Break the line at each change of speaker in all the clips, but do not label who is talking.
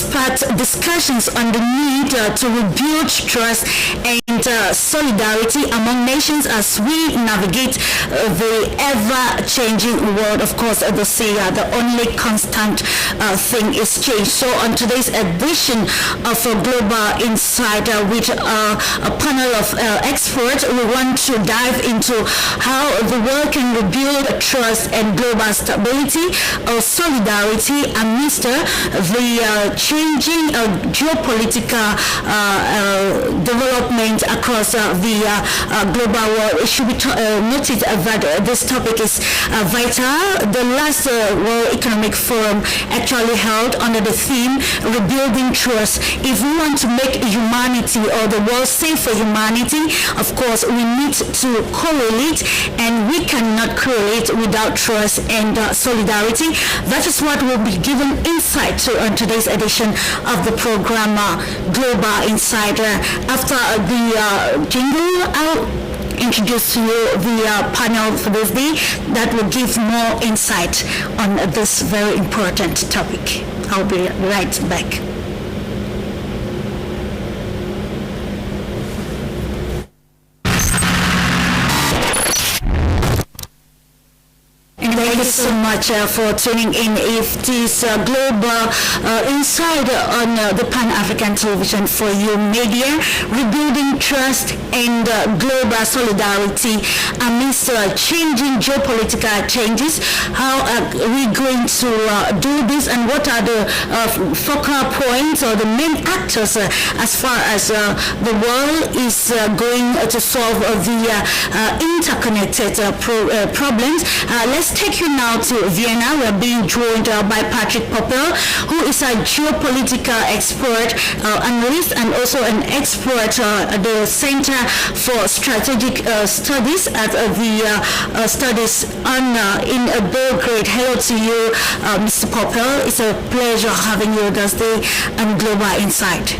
sparked discussions on the need to rebuild trust and solidarity among nations as we navigate the ever-changing world. Of course, they say the only constant thing is change. So on today's edition of Global Insight with a panel of experts, we want to dive into how the world can rebuild trust and global stability or solidarity amidst the changing geopolitical development across the global world. It should be noted that this topic is vital. The last World Economic Forum actually held under the theme Rebuilding Trust. If we want to make humanity or the world safe for humanity, of course we need to correlate, and we cannot correlate without trust and solidarity. That is what will be given insight to on today's edition of the program Global Insider. After the jingle, I'll introduce to you the panel for this day that will give more insight on this very important topic. I'll be right back. Thank you so much for tuning in. If this Global Insight on the Pan-African Television for You Media, rebuilding trust and global solidarity amidst changing geopolitical changes. How are we going to do this, and what are the focal points or the main actors as far as the world is going to solve the interconnected problems? Let's take you now to Vienna. We're being joined by Patrick POPPEL, who is a geopolitical expert, analyst, and also an expert at the Center for Strategic Studies at the studies in Belgrade. Hello to you, Mr. POPPEL. It's a pleasure having you with us today on Global Insight.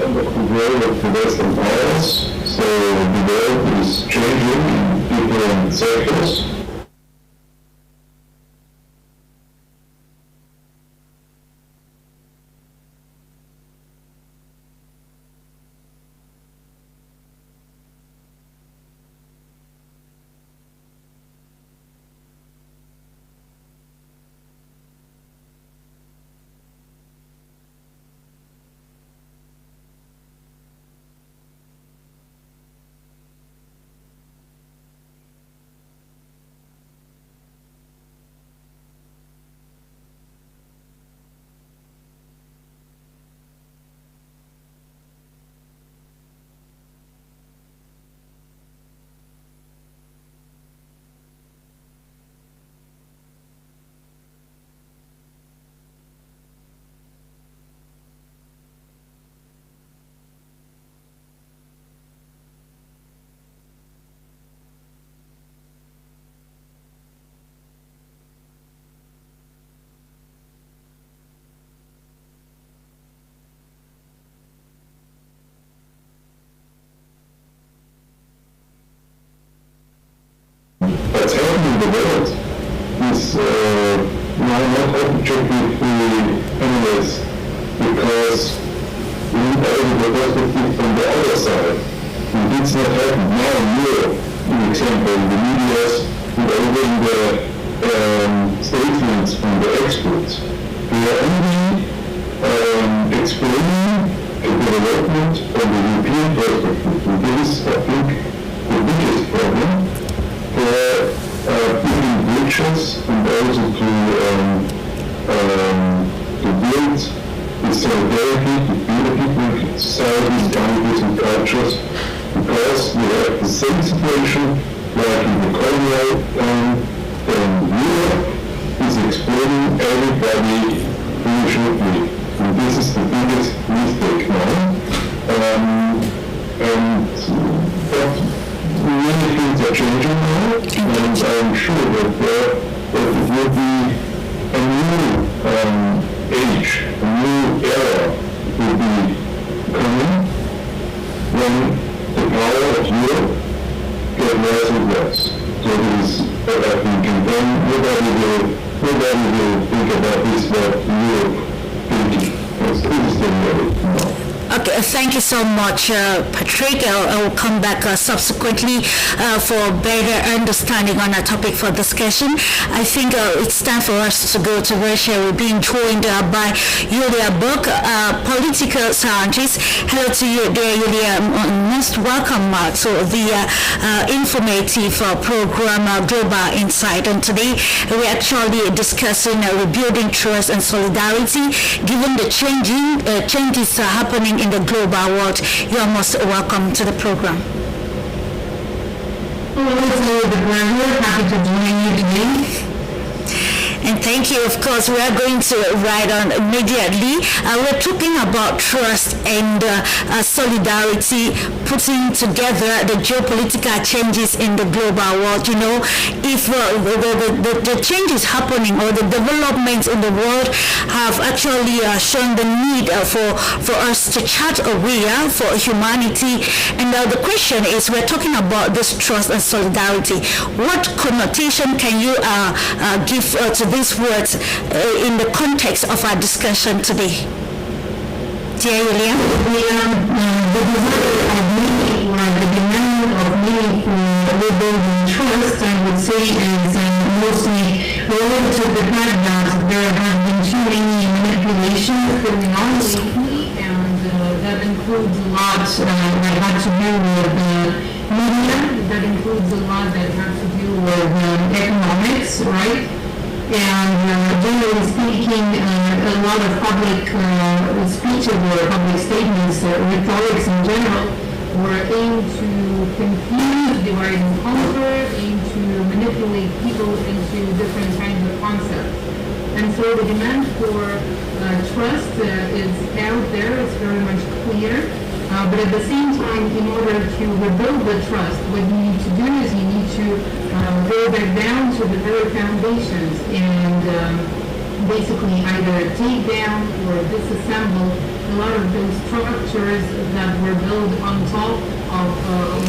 The role of the Western powers, so the world is changing in different sectors. What's happening in the world is now not objectively analyzed, because we need the perspective from the other side. And it's not happening now in Europe, for example, in the media, and over in the statements from the experts. We are only explaining the development from the European perspective. And this is, I think, the biggest problem for building bridges and also to build the solidarity between the different societies, languages and cultures, because we have the same situation like in the colonial time, and Europe is exploding everybody who should be. And this is the biggest mistake now. Many things are changing now, and I'm sure that it will be a new age, a new era will be coming when the power of Europe gets less and less. So it is what I think, and then nobody will think about this, but Europe thinking. It's still very.
Okay, thank you so much, Patrick. I will come back subsequently for better understanding on our topic for discussion. I think it's time for us to go to Russia. We're being joined by YULIA, political scientist. Hello to you there, YULIA. Most welcome to the informative program Global Insight. And today we're actually discussing rebuilding trust and solidarity given the changes happening in the global world. You are most welcome to the program.
Hello, it's the pleasure. Happy to join you today.
And thank you. Of course, we are going to ride on immediately. We're talking about trust and solidarity, putting together the geopolitical changes in the global world. You know, if the changes happening or the developments in the world have actually shown the need for us to chart a way for humanity. And the question is, we're talking about this trust and solidarity. What connotation can you give to these words in the context of our discussion today? Dear Yulia?
The desire of many, or the demand of many for rebuilding trust, I would say, is mostly related to the fact that there have been too many manipulations going on lately, and that includes a lot that had to do with media, that includes a lot that had to do with economics, right? And generally speaking, a lot of public speeches or public statements, rhetorics in general, were aimed to confuse, divide and conquer, aimed to manipulate people into different kinds of concepts. And so the demand for trust is out there, it's very much clear. But at the same time, in order to rebuild the trust, what you need to do is you need to go back down to the very foundations and basically either take down or disassemble a lot of those structures that were built on top of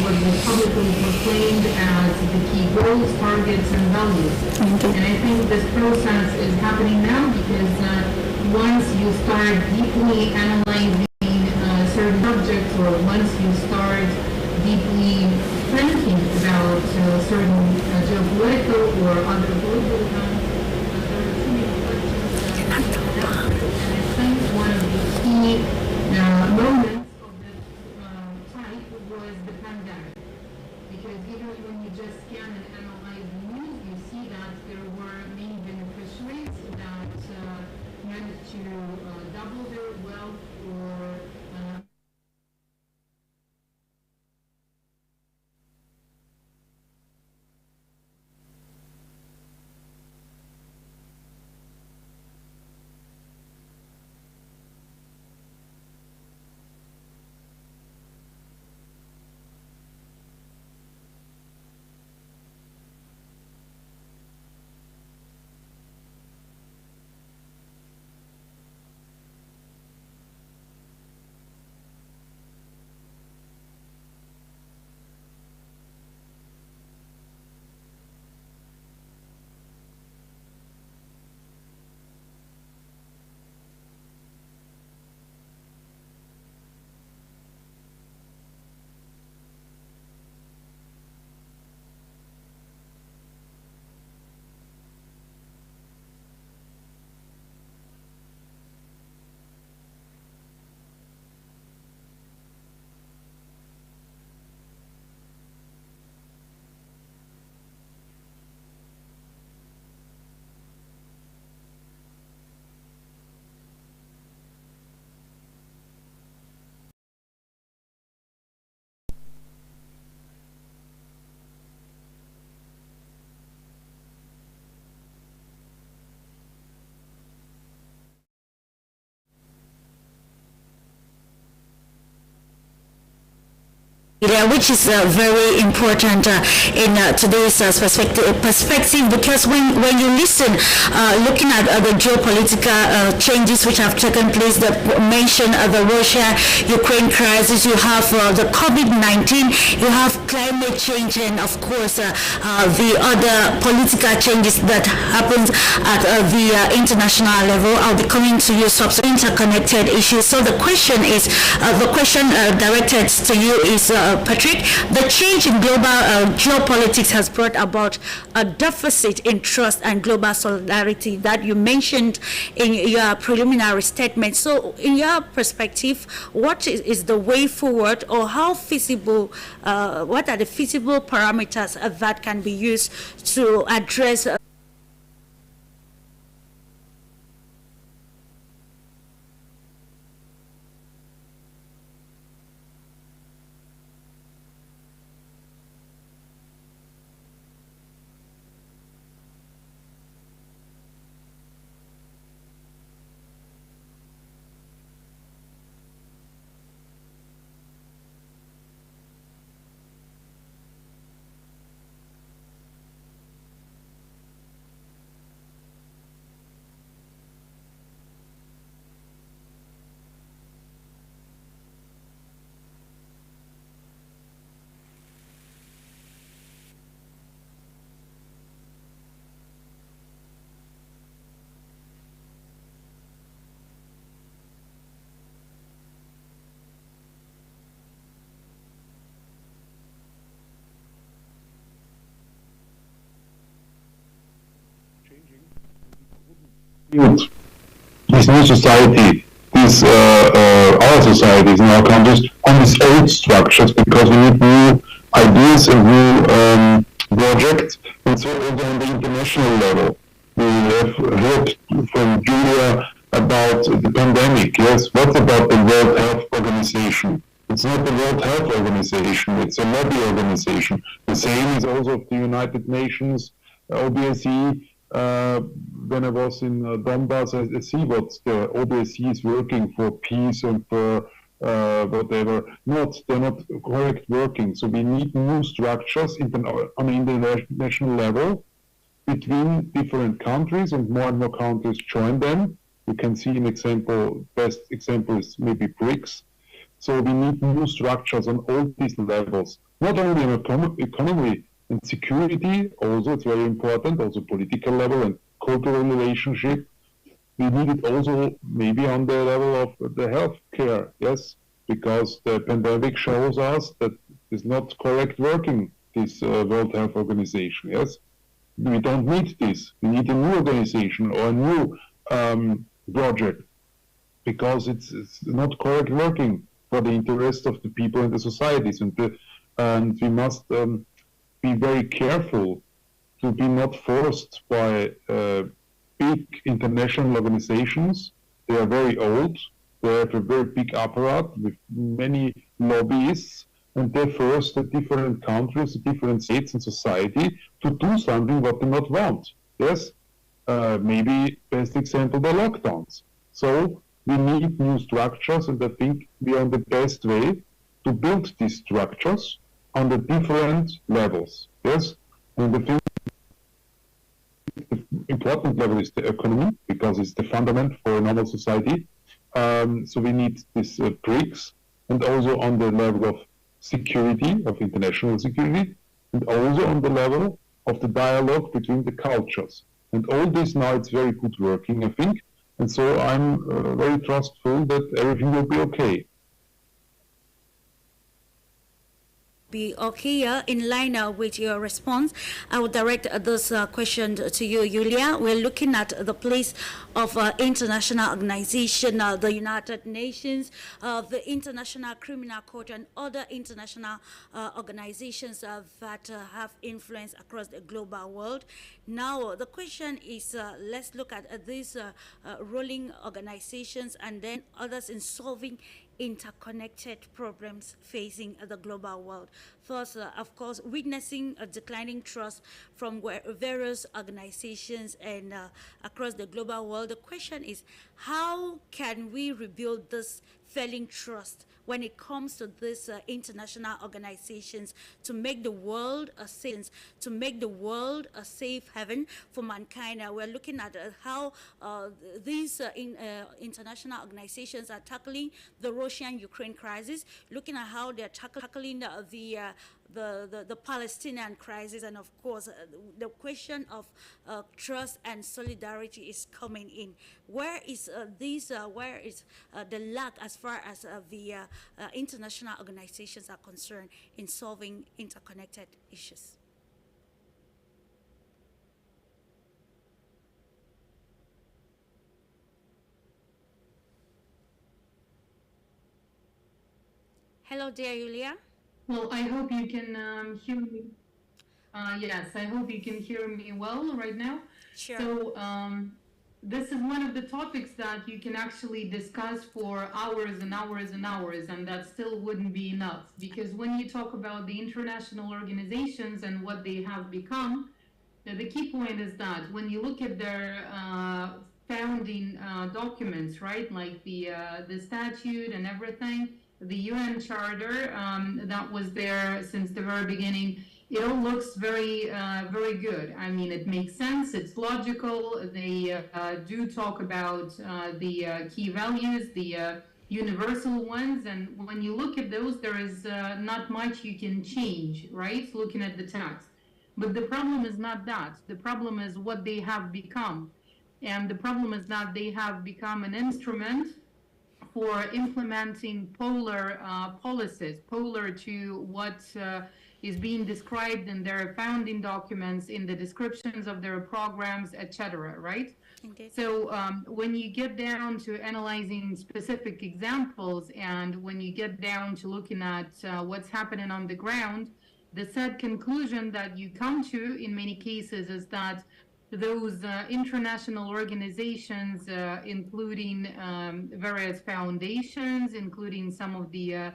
what was publicly proclaimed as the key goals, targets, and values. And I think this process is happening now because once you start deeply analyzing certain subjects, or once you start deeply thinking about certain geopolitical or other global events, there are too many questions that are out there. And I think one of the key moments of this type was the pandemic. Because even when you just scan and analyze the news, you see that there were many beneficiaries that managed to double their wealth or
Yeah, which is very important in today's perspective, because when you listen, looking at the geopolitical changes which have taken place, that mention the Russia-Ukraine crisis, you have the COVID-19, you have climate change, and of course the other political changes that happens at the international level. I'll be coming to you, subsequent interconnected issues. So the question is, the question directed to you is, Patrick, the change in global geopolitics has brought about a deficit in trust and global solidarity that you mentioned in your preliminary statement. So, in your perspective, what is the way forward, or how feasible, what are the feasible parameters that can be used to address
build this new society, this our societies in our countries on these old structures, because we need new ideas and new projects. And so also on the international level, we have heard from Julia about the pandemic. Yes, what about the World Health Organization? It's not the World Health Organization, it's a lobby organization. The same is also of the United Nations, OBSE. When I was in Donbass, I see what the OBSE is working for, peace and for whatever. They're not correct working. So we need new structures on an international level between different countries, and more countries join them. You can see an example, best example is maybe BRICS. So we need new structures on all these levels, not only on economy and security, also it's very important, also political level and cultural relationship. We need it also maybe on the level of the healthcare, yes, because the pandemic shows us that it's not correct working, this World Health Organization, yes. We don't need this. We need a new organization or a new project, because it's not correct working for the interest of the people and the societies, and we must be very careful to be not forced by big international organizations. They are very old. They have a very big apparatus with many lobbyists, and they force the different countries, the different states and society to do something what they not want. Yes, maybe best example, the lockdowns. So we need new structures, and I think we are on the best way to build these structures on the different levels. Yes, and I think the important level is the economy, because it's the fundament for a normal society. So we need this BRICS, and also on the level of security, of international security, and also on the level of the dialogue between the cultures. And all this now, it's very good working, I think. And so I'm very trustful that everything will be okay.
Be okay in line with your response. I will direct this question to you, Yulia. We're looking at the place of international organization, the United Nations, the International Criminal Court, and other international organizations that have influence across the global world. Now, the question is, let's look at these rolling organizations and then others in solving interconnected problems facing the global world. First, of course, witnessing a declining trust from various organizations and across the global world. The question is, how can we rebuild this failing trust when it comes to these international organizations to make the world a safe haven for mankind? We're looking at how these international organizations are tackling the Russian-Ukraine crisis, looking at how they're tackling the Palestinian crisis, and of course the question of trust and solidarity is coming in. Where is the lack as far as the international organizations are concerned in solving interconnected issues? Hello, dear Yulia.
Well, I hope you can hear me. Yes, I hope you can hear me well right now.
Sure.
So this is one of the topics that you can actually discuss for hours and hours and hours, and that still wouldn't be enough. Because when you talk about the international organizations and what they have become, the key point is that when you look at their founding documents, right, like the statute and everything, the UN Charter that was there since the very beginning, it all looks very, very good. I mean, it makes sense. It's logical. They do talk about the key values, the universal ones. And when you look at those, there is not much you can change, right? Looking at the text. But the problem is not that. The problem is what they have become. And the problem is that they have become an instrument for implementing polar policies, polar to what is being described in their founding documents, in the descriptions of their programs, etc., right?
Indeed.
So when you get down to analyzing specific examples and when you get down to looking at what's happening on the ground, the sad conclusion that you come to in many cases is that those international organizations, including various foundations, including some of the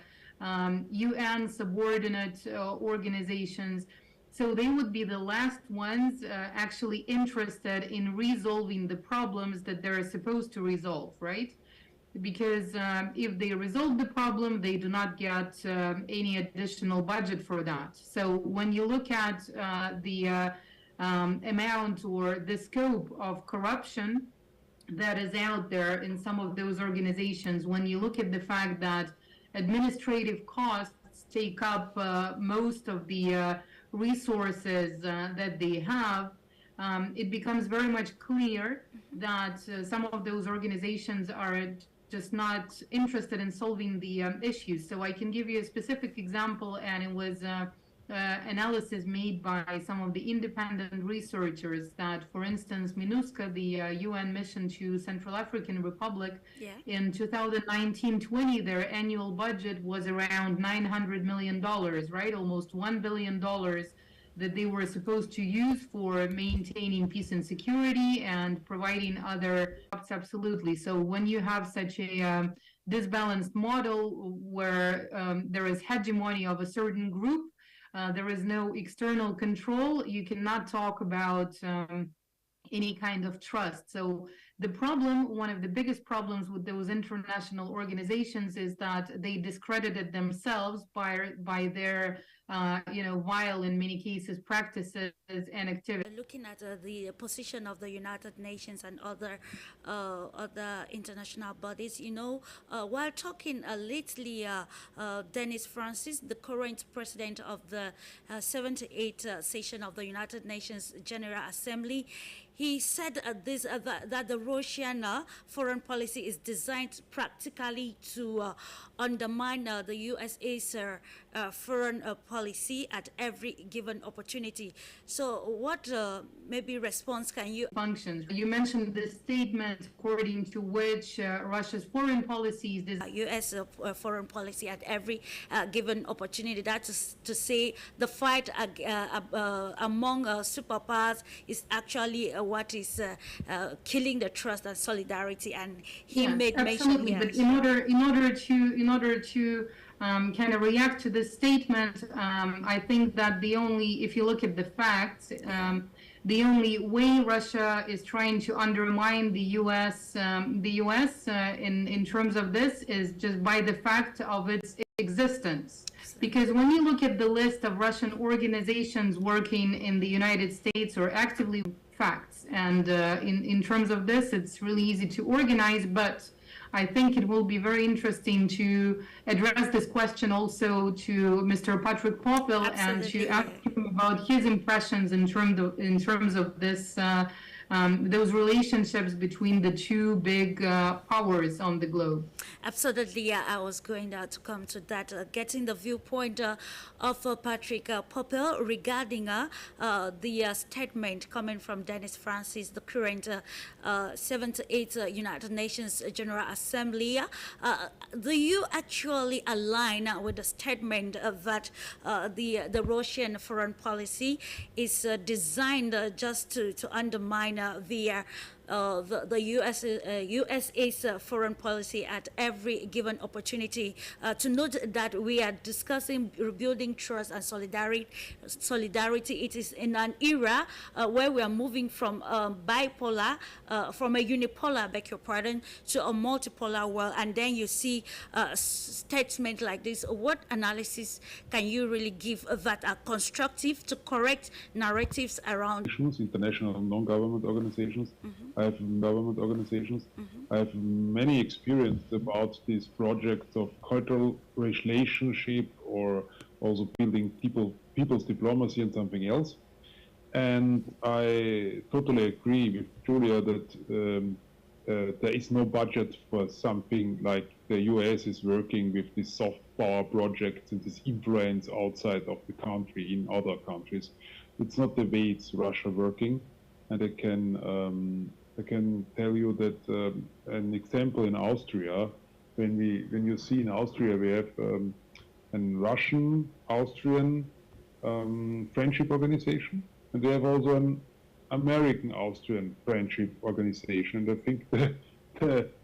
UN subordinate organizations, so they would be the last ones actually interested in resolving the problems that they're supposed to resolve, right? Because if they resolve the problem, they do not get any additional budget for that. So when you look at the amount or the scope of corruption that is out there in some of those organizations, when you look at the fact that administrative costs take up most of the resources that they have, it becomes very much clear that some of those organizations are just not interested in solving the issues. So I can give you a specific example, and it was analysis made by some of the independent researchers that, for instance, MINUSCA, the UN mission to Central African Republic, in 2019-20, their annual budget was around $900 million, right? Almost $1 billion that they were supposed to use for maintaining peace and security and providing other jobs. Absolutely. So when you have such a disbalanced model where there is hegemony of a certain group, there is no external control, you cannot talk about any kind of trust. So the problem, one of the biggest problems with those international organizations is that they discredited themselves by their, vile, in many cases, practices and activities.
Looking at the position of the United Nations and other international bodies, while talking lately, Dennis Francis, the current president of the 78th session of the United Nations General Assembly, he said that the Russian foreign policy is designed practically to undermine the USA's foreign policy at every given opportunity. So what maybe response can you?
Functions. You mentioned the statement according to which Russia's foreign policy is
U.S. Foreign policy at every given opportunity. That is to say, the fight among superpowers is actually what is killing the trust and solidarity. And he made
absolutely.
mention.
But in order to kind of react to this statement, I think that if you look at the facts, the only way Russia is trying to undermine the U.S. In terms of this is just by the fact of its existence. Because when you look at the list of Russian organizations working in the United States or actively facts, and in terms of this, it's really easy to organize, but I think it will be very interesting to address this question also to Mr. Patrick Poppel and to ask him about his impressions in terms of this those relationships between the two big powers on the globe.
Absolutely, I was going to come to that, getting the viewpoint of Patrick Poppel regarding the statement coming from Dennis Francis, the current 78th United Nations General Assembly. Do you actually align with the statement that the Russian foreign policy is designed just to undermine the USA's foreign policy at every given opportunity? To note that we are discussing rebuilding trust and solidarity. It is in an era where we are moving from bipolar, from a unipolar, beg your pardon, to a multipolar world, and then you see a statement like this. What analysis can you really give that are constructive to correct narratives around
international non-government organizations? I have government organizations. I have many experience about these projects of cultural relationship or also building people's diplomacy and something else. And I totally agree with Julia that there is no budget for something like the US is working with these soft power projects and this influence outside of the country in other countries. It's not the way it's Russia working. And I can tell you that an example in Austria, when you see in Austria we have a Russian-Austrian friendship organization, and we have also an American-Austrian friendship organization. And I think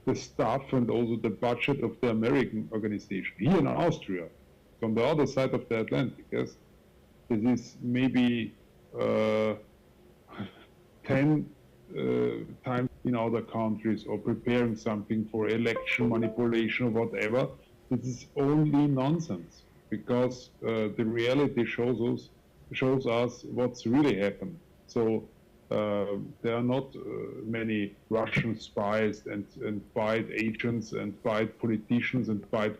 the staff and also the budget of the American organization here in Austria, on the other side of the Atlantic, yes, this is maybe 10 times in other countries, or preparing something for election manipulation or whatever. This is only nonsense, because the reality shows us what's really happened. So there are not many Russian spies and fight agents and fight politicians and fight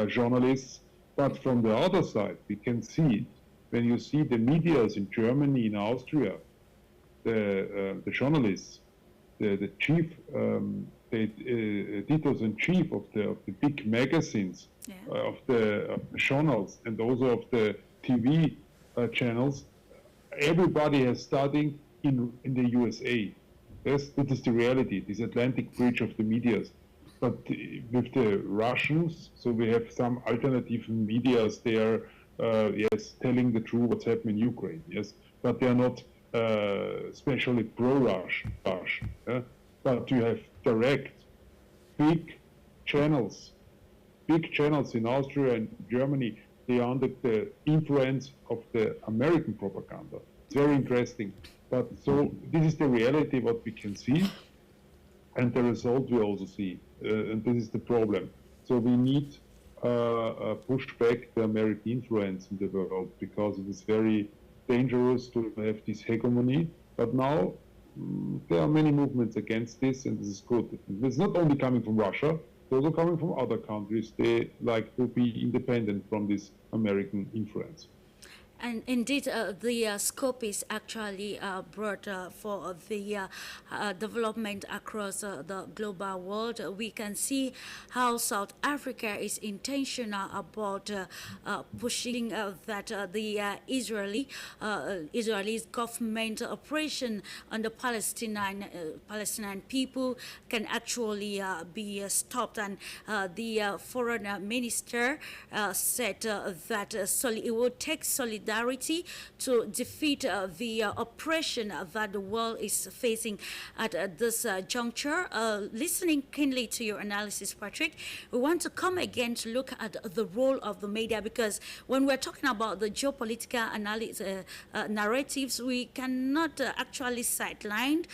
journalists. But from the other side, we can see it. When you see the medias in Germany, in Austria, the journalists, the chief, the editors-in-chief of the big magazines, of the journals, and also of the TV channels, everybody has studied in the USA. Yes, that is the reality, this Atlantic bridge of the medias. But with the Russians, so we have some alternative medias there, yes, telling the truth what's happening in Ukraine, yes, but they are not especially pro-Russian, but you have direct, big channels in Austria and Germany. They are under the influence of the American propaganda. It's very interesting. But so this is the reality, what we can see, and the result we also see, and this is the problem. So we need push back the American influence in the world, because it is very dangerous to have this hegemony. But now there are many movements against this, and this is good. It's not only coming from Russia, it's also coming from other countries. They like to be independent from this American influence.
And indeed, the scope is actually broad for the development across the global world. We can see how South Africa is intentional about pushing that the Israeli government operation on the Palestinian people can actually be stopped. And the foreign minister said that it would take solidarity to defeat the oppression that the world is facing at this juncture. Listening keenly to your analysis, Patrick, we want to come again to look at the role of the media, because when we're talking about the geopolitical narratives, we cannot actually sideline